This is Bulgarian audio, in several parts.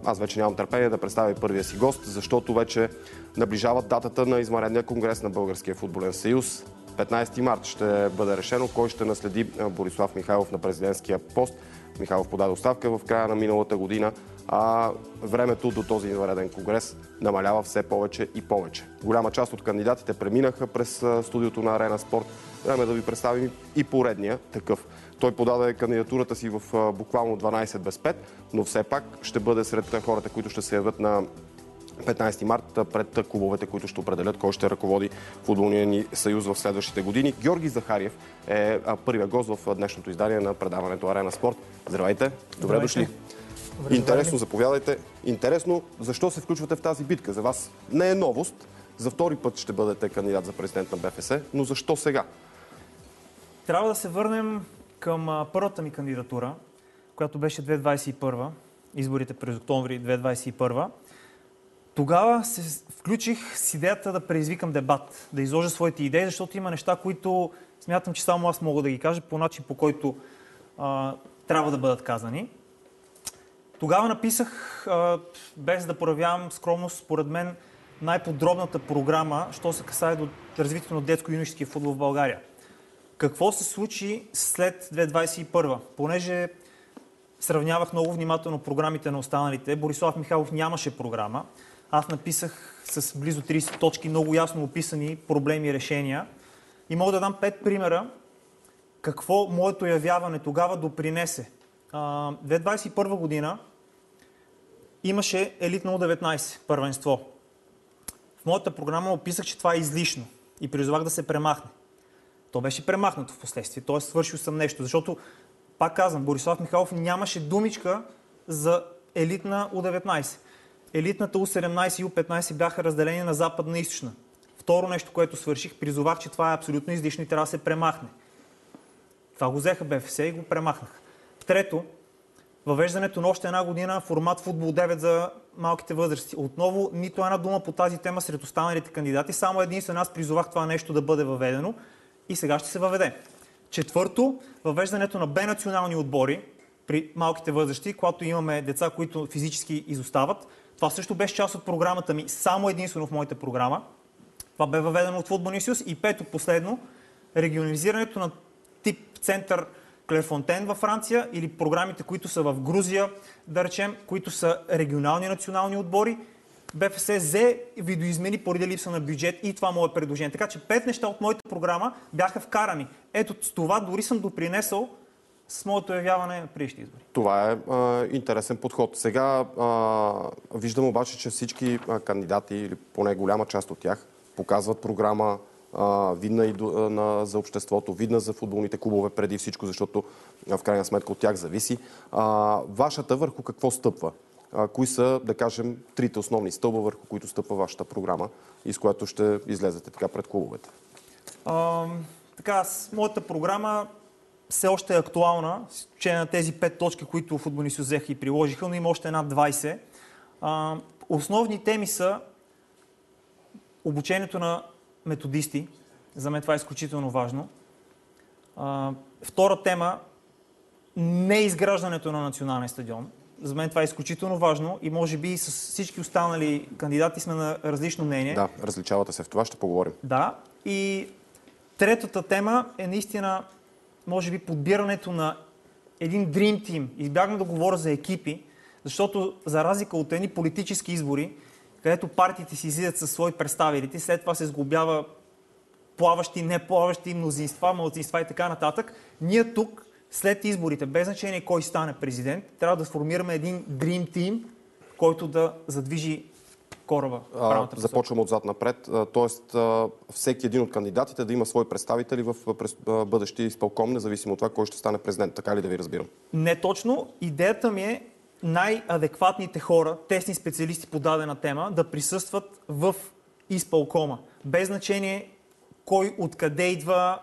Аз вече нямам търпение да представя и първия си гост, защото вече наближават датата на извънредния конгрес на Българския футболен съюз. 15 март ще бъде решено кой ще наследи Борислав Михайлов на президентския пост. Михайлов подаде оставка в края на миналата година, а времето до този извънреден конгрес намалява все повече и повече. Голяма част от кандидатите преминаха през студиото на Арена Спорт. Време да ви представим и поредния такъв. Той подаде кандидатурата си в буквално 12 без 5, но все пак ще бъде сред хората, които ще се явят на 15 марта пред клубовете, които ще определят кой ще ръководи футболния ни съюз в следващите години. Георги Захариев е първия гост в днешното издание на предаването Арена Спорт. Здравейте! Добре дошли! Интересно, заповядайте. Интересно, защо се включвате в тази битка? За вас не е новост. За втори път ще бъдете кандидат за президент на БФС, но защо сега? Трябва да се върнем към първата ми кандидатура, която беше 2021, изборите през октомври 2021. Тогава се включих с идеята да предизвикам дебат, да изложа своите идеи, защото има неща, които смятам, че само аз мога да ги кажа по начин, по който трябва да бъдат казани. Тогава написах, без да проявявам скромност, според мен най-подробната програма, що се касае до развитието на детско-юношеския футбол в България. Какво се случи след 2021? Понеже сравнявах много внимателно програмите на останалите, Борислав Михайлов нямаше програма. Аз написах с близо 30 точки, много ясно описани проблеми и решения. И мога да дам 5 примера какво моето явяване тогава допринесе. 2021 година имаше елит на U19 първенство. В моята програма описах, че това е излишно и призовах да се премахне. То беше премахнато в последствие, т.е. свършил съм нещо, защото, пак казвам, Борислав Михайлов нямаше думичка за елитна U19. Елитната U17 и U15 бяха разделени на западна и източна. Второ нещо, което свърших, призовах, че това е абсолютно излишно и трябва да се премахне. Това го взеха БФС и го премахнах. Трето, въвеждането на още една година формат футбол 9 за малките възрасти. Отново нито една дума по тази тема сред останалите кандидати, само единствено аз призовах това нещо да бъде въведено и сега ще се въведе. Четвърто, въвеждането на Б-национални отбори при малките възрасти, когато имаме деца, които физически изостават. Това също беше част от програмата ми, само единствено в моята програма. Това бе въведено от Футболния съюз. И пето, последно, регионализирането на тип център Клерфонтен във Франция или програмите, които са в Грузия, да речем, които са регионални национални отбори. БФС взе видоизмени поради липса на бюджет и това мое предложение. Така че 5 неща от моята програма бяха вкарани. Ето с това дори съм допринесъл с моето явяване на предишните избори. Това е интересен подход. Сега виждам обаче, че всички кандидати, или поне голяма част от тях, показват програма видна и за обществото, видна за футболните клубове преди всичко, защото в крайна сметка от тях зависи. Вашата върху какво стъпва? Кои са, да кажем, трите основни стълба, върху които стъпва вашата програма и с която ще излезете така пред клубовете? Моята програма все още е актуална, с изключение на тези 5 точки, които Футболния съюз взеха и приложиха, но има още една 20. Основни теми са обучението на методисти. За мен това е изключително важно. Втора тема – неизграждането на национален стадион. За мен това е изключително важно и може би с всички останали кандидати сме на различно мнение. Да, различавате се в това, ще поговорим. Да, и третата тема е наистина, може би, подбирането на един Dream Team. Избягнах да говоря за екипи, защото за разлика от едни политически избори, където партиите си излизат със свои представители, след това се сглобява плаващи, неплаващи, мнозинства, малцинства и така нататък, ние тук след изборите, без значение кой стане президент, трябва да сформираме един Dream Team, който да задвижи кораба в правилната посока. Започвам отзад напред. Тоест, всеки един от кандидатите да има свои представители в бъдещия изпълком, независимо от това кой ще стане президент. Така ли да ви разбирам? Не точно. Идеята ми е най-адекватните хора, тесни специалисти по дадена тема, да присъстват в изпълкома. Без значение кой откъде идва,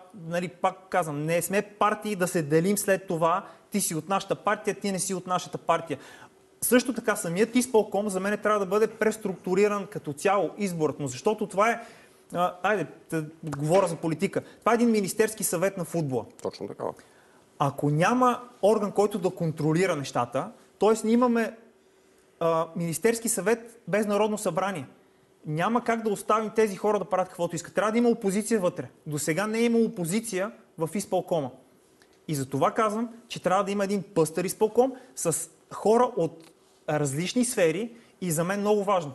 пак казвам, не сме партии да се делим след това, ти си от нашата партия, ти не си от нашата партия. Също така самият изпълком за мен трябва да бъде преструктуриран като цяло изборът му, защото това е, да говоря за политика, това е един министерски съвет на футбола. Точно такава. Ако няма орган, който да контролира нещата, т.е. ние имаме Министерски съвет без Народно събрание. Няма как да оставим тези хора да правят каквото искат. Трябва да има опозиция вътре. До сега не е имало опозиция в изпълкома. И за това казвам, че трябва да има един пъстър изпълком с хора от различни сфери и за мен много важно.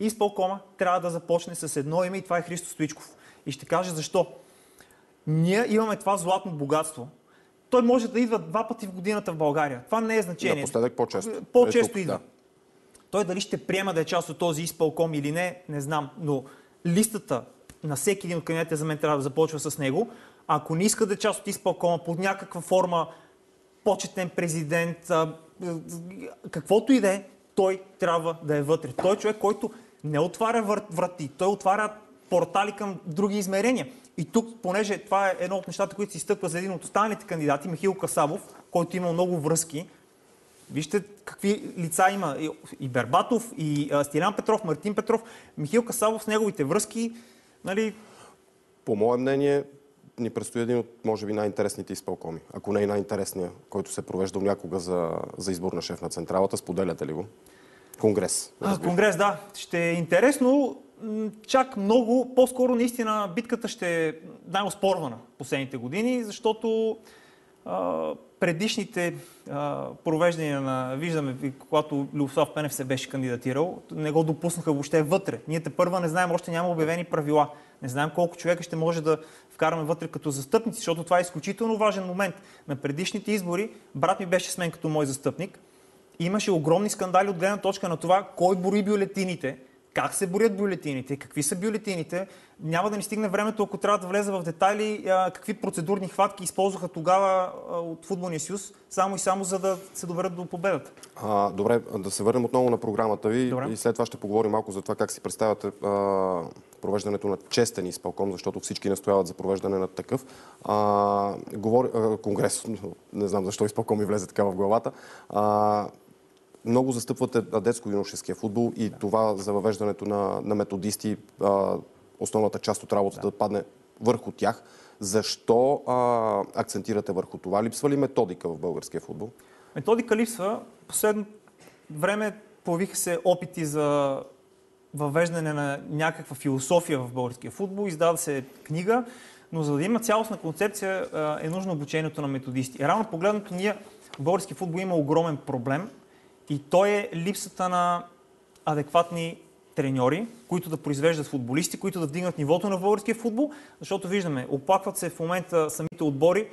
Изпълкома трябва да започне с едно име и това е Христо Стоичков. И ще кажа защо. Ние имаме това златно богатство. Той може да идва 2 пъти в годината в България. Това не е значение. Напоследък по-често. По-често идва. Да. Той дали ще приема да е част от този изпълком или не знам. Но листата на всеки един от кандидатите за мен трябва да започва с него. Ако не иска да е част от изпълкома под някаква форма, почетен президент, каквото и да е, той трябва да е вътре. Той е човек, който не отваря врати, той отваря портали към други измерения. И тук, понеже това е едно от нещата, които се изтъква за един от останалите кандидати, Михаил Касабов, който има много връзки. Вижте какви лица има. И Бербатов, и Стилян Петров, Мартин Петров. Михаил Касабов с неговите връзки, нали... По мое мнение, ни предстои един от, може би, най-интересните изпълкоми. Ако не и най-интересния, който се провеждал някога за избор на шеф на централата. Споделяте ли го? Конгрес. Конгрес, да. Ще е интересно. Чак много. По-скоро наистина битката ще е най-оспорвана последните години, защото предишните провеждания виждаме, когато Любослав Пенев се беше кандидатирал, не го допуснаха въобще вътре. Ние тепърва не знаем, още няма обявени правила. Не знаем колко човека ще може да вкараме вътре като застъпници, защото това е изключително важен момент. На предишните избори брат ми беше смен като мой застъпник. Имаше огромни скандали от гледна точка на това кой брои бюлетините, как се броят бюлетините, какви са бюлетините. Няма да ни стигне времето, ако трябва да влезе в детайли, какви процедурни хватки използваха тогава от Футболния съюз, само и само за да се доверят до победата. Добре, да се върнем отново на програмата ви. Добре. И след това ще поговорим малко за това как си представяте провеждането на честен изпълком, защото всички настояват за провеждане на такъв. Конгрес, не знам защо изпълком ми влезе така в главата. Много застъпвате детско-юношеския футбол и това за въвеждането на методисти, основната част от работата да падне върху тях. Защо акцентирате върху това? Липсва ли методика в българския футбол? Методика липсва. Последно време появиха се опити за въвеждане на някаква философия в българския футбол. Издава се книга, но за да има цялостна концепция е нужно обучението на методисти. Равно погледнато, ние в българския футбол има огромен проблем и той е липсата на адекватни треньори, които да произвеждат футболисти, които да вдигнат нивото на българския футбол, защото виждаме, оплакват се в момента самите отбори,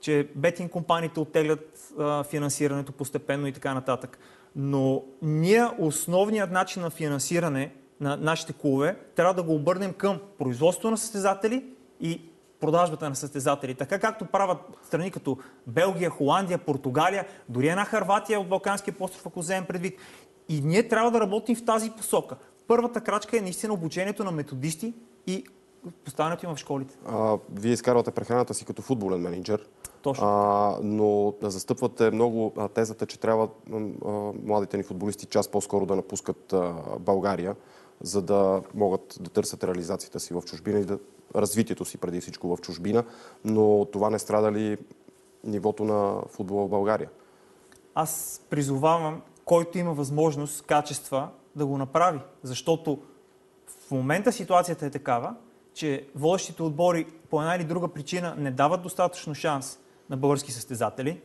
че бетинг компаниите оттеглят финансирането постепенно и така нататък. Но ние основният начин на финансиране на нашите клубове трябва да го обърнем към производство на състезатели и продажбата на състезатели. Така както правят страни като Белгия, Холандия, Португалия, дори една Хърватия от Балканския полуостров, ако вземем предвид. И ние трябва да работим в тази посока. Първата крачка е наистина обучението на методисти и поставянето им в школите. Вие изкарвате прехраната си като футболен менеджер. Точно. Но застъпвате много тезата, че трябва младите ни футболисти час по-скоро да напускат България, за да могат да търсят реализацията си в чужбина и развитието си преди всичко в чужбина. Но това не страда ли нивото на футбола в България? Аз призовавам, който има възможност, качества, да го направи. Защото в момента ситуацията е такава, че водещите отбори по една или друга причина не дават достатъчно шанс на български състезатели.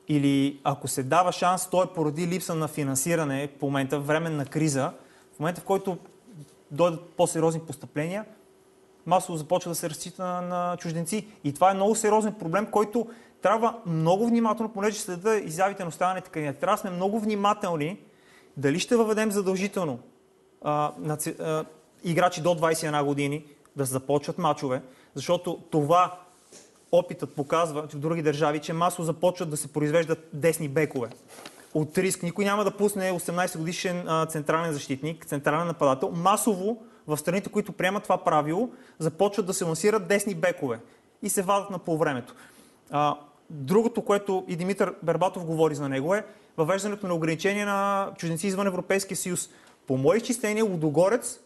Или ако се дава шанс, то е поради липса на финансиране по момента, временна криза, в момента в който дойдат по-сериозни постъпления, масово започва да се разчита на чужденци. И това е много сериозен проблем, който трябва много внимателно, понеже следа изявите на останалите кандидати. Трябва да сме много внимателни дали ще въведем задължително играчи до 21 години да започват мачове, защото това опитът показва, че в други държави, че масово започват да се произвеждат десни бекове. От риск. Никой няма да пусне 18 годишен централен защитник, централен нападател. Масово в страните, които приемат това правило, започват да се лансират десни бекове и се вадат на полувремето. Другото, което и Димитър Бербатов говори за него, е въвеждането на ограничения на чужденци извън Европейския съюз. По мои изчисления, Лудогорец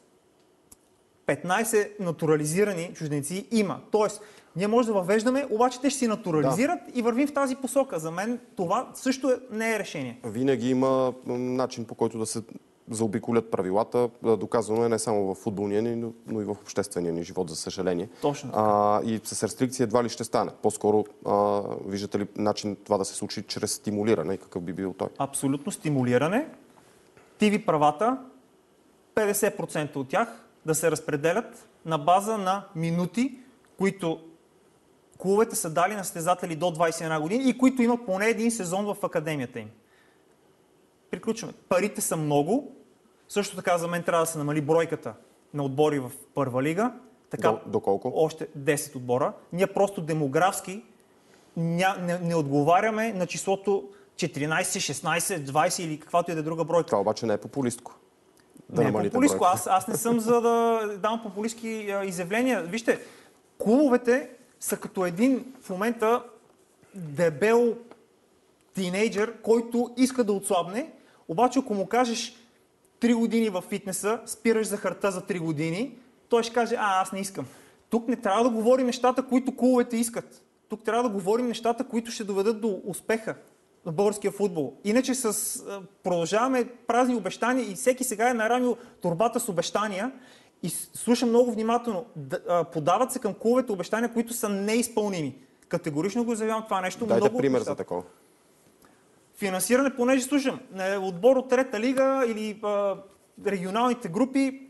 15 натурализирани чужденци има. Тоест, ние може да въвеждаме, обаче те ще си натурализират и вървим в тази посока. За мен това също не е решение. Винаги има начин, по който да се заобиколят правилата. Доказано е не само в футболния ни, но и в обществения ни живот, за съжаление. Точно така. И с рестрикции едва ли ще стане. По-скоро виждате ли начин това да се случи чрез стимулиране и какъв би бил той? Абсолютно стимулиране. ТВ правата, 50% от тях да се разпределят на база на минути, които клубовете са дали на състезатели до 21 години и които имат поне един сезон в академията им. Приключваме. Парите са много. Също така за мен трябва да се намали бройката на отбори в първа лига. Така, до колко? Още 10 отбора. Ние просто демографски не отговаряме на числото 14, 16, 20 или каквато и да е друга бройка. Това обаче не е популистко. Не е популистко. Аз не съм за да давам популистки изявления. Вижте, клубовете са като един в момента дебел тинейджър, който иска да отслабне, обаче ако му кажеш 3 години в фитнеса, спираш захарта за 3 години, той ще каже, аз не искам. Тук не трябва да говорим нещата, които клубовете искат. Тук трябва да говорим нещата, които ще доведат до успеха на българския футбол. Иначе продължаваме празни обещания и всеки сега е наранил торбата с обещания и слуша много внимателно. Подават се към клубовете обещания, които са неизпълними. Категорично го заявявам това нещо. Дайте пример за такова. Финансиране, понеже слушам, отбор от трета лига или регионалните групи,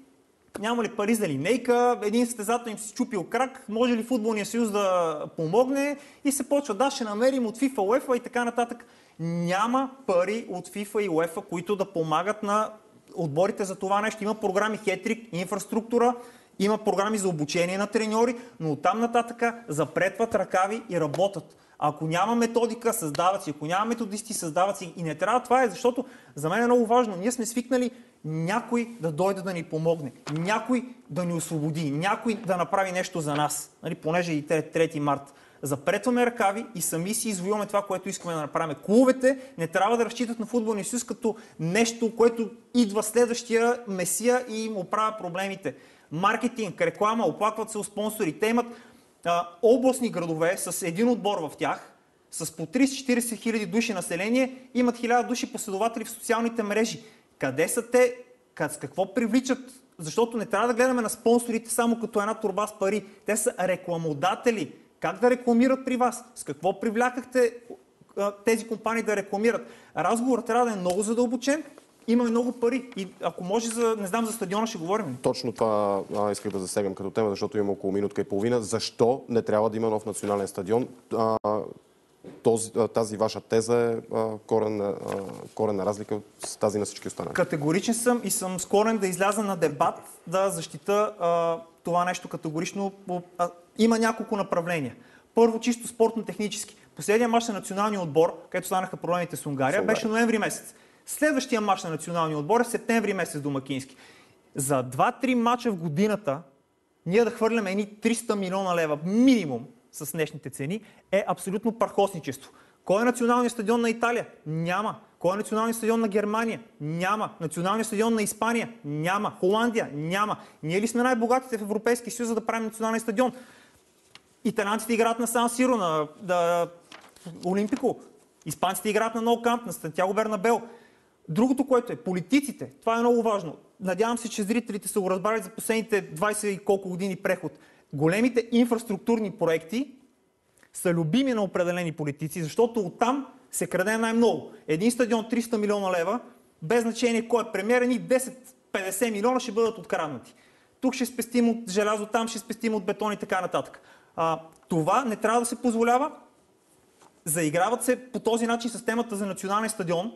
няма ли пари за линейка, един състезател им си чупил крак, може ли футболния съюз да помогне и се почва, ще намерим от FIFA, UEFA и така нататък. Няма пари от FIFA и UEFA, които да помагат на отборите за това нещо. Има програми хетрик, инфраструктура, има програми за обучение на треньори, но оттам нататък запретват ръкави и работят. Ако няма методика, създават си. Ако няма методисти, създават си. И не трябва това защото за мен е много важно. Ние сме свикнали някой да дойде да ни помогне, някой да ни освободи, някой да направи нещо за нас. Понеже и 3 март. Запретваме ръкави и сами си извоюваме това, което искаме да направим. Клубовете не трябва да разчитат на футболния съюз като нещо, което идва следващия месия и им оправя проблемите. Маркетинг, реклама, оплакват се от спонсори. Те имат областни градове с един отбор в тях, с по 30-40 хиляди души население, имат 1000 души последователи в социалните мрежи. Къде са те? С какво привличат? Защото не трябва да гледаме на спонсорите само като една торба с пари. Те са рекламодатели. Как да рекламират при вас? С какво привлякахте тези компании да рекламират? Разговорът трябва да е много задълбочен. Имаме много пари и ако може за стадиона ще говорим. Точно това исках да засегам като тема, защото имам около минутка и половина. Защо не трябва да има нов национален стадион? Тази ваша теза е коренна разлика с тази на всички останали. Категоричен съм и съм склонен да изляза на дебат, да защита това нещо категорично. Има няколко направления. Първо, чисто спортно-технически. Последният мач на националния отбор, където станаха проблемите с Унгария, беше ноември месец. Следващия мач на националния отбор е септември месец домакински. За 2-3 мача в годината ние да хвърляме едни 300 милиона лева минимум с днешните цени е абсолютно пархосничество. Кой е националният стадион на Италия? Няма. Кой е националният стадион на Германия? Няма. Националният стадион на Испания? Няма. Холандия? Няма. Ние ли сме най-богатите в Европейския съюз, за да правим национален стадион? Италианците играят на Сан Сиро, на Олимпико. Испанците играят на Ноу Камп, на Сантьяго Бернабел. Другото, което е политиците, това е много важно. Надявам се, че зрителите са го разбрали за последните 20 и колко години преход. Големите инфраструктурни проекти са любими на определени политици, защото оттам се краде най-много. Един стадион 300 милиона лева, без значение кой е премиер, ни 10-50 милиона ще бъдат откраднати. Тук ще спестим от желязо, там ще спестим от бетон и така нататък. Това не трябва да се позволява. Заиграват се по този начин с темата за национален стадион,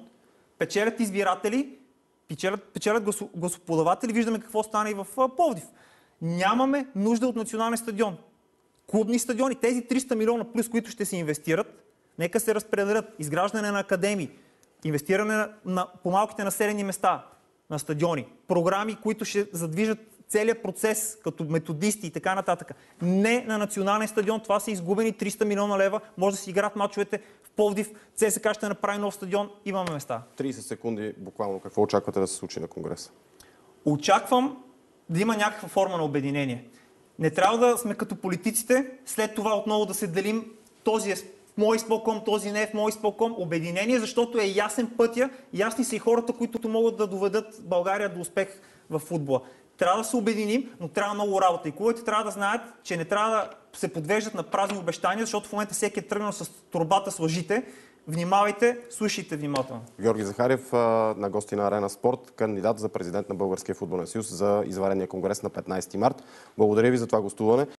печелят избиратели, печелят гласоподаватели, виждаме какво стане и в Пловдив. Нямаме нужда от национален стадион. Клубни стадиони, тези 300 милиона плюс, които ще се инвестират, нека се разпределят. Изграждане на академии, инвестиране по малките населени места на стадиони, програми, които ще задвижат целият процес, като методисти и така нататък. Не на национален стадион, това са изгубени 300 милиона лева, може да си играят мачовете в Пловдив, ЦСКА ще направи нов стадион, имаме места. 30 секунди буквално. Какво очаквате да се случи на Конгреса? Очаквам да има някаква форма на обединение. Не трябва да сме като политиците, след това отново да се делим, този е в мой изпълком, този не е в мой изпълком. Обединение, защото е ясен пътя, ясни са и хората, които могат да доведат България до успех в футбола. Трябва да се обединим, но трябва много работа. И клубовете трябва да знаят, че не трябва да се подвеждат на празни обещания, защото в момента всеки е тръгнал с торбата с лъжите. Внимавайте, слушайте внимателно. Георги Захариев, на гости на Арена Спорт, кандидат за президент на Българския футболен съюз за извънредния конгрес на 15 март. Благодаря ви за това гостуване.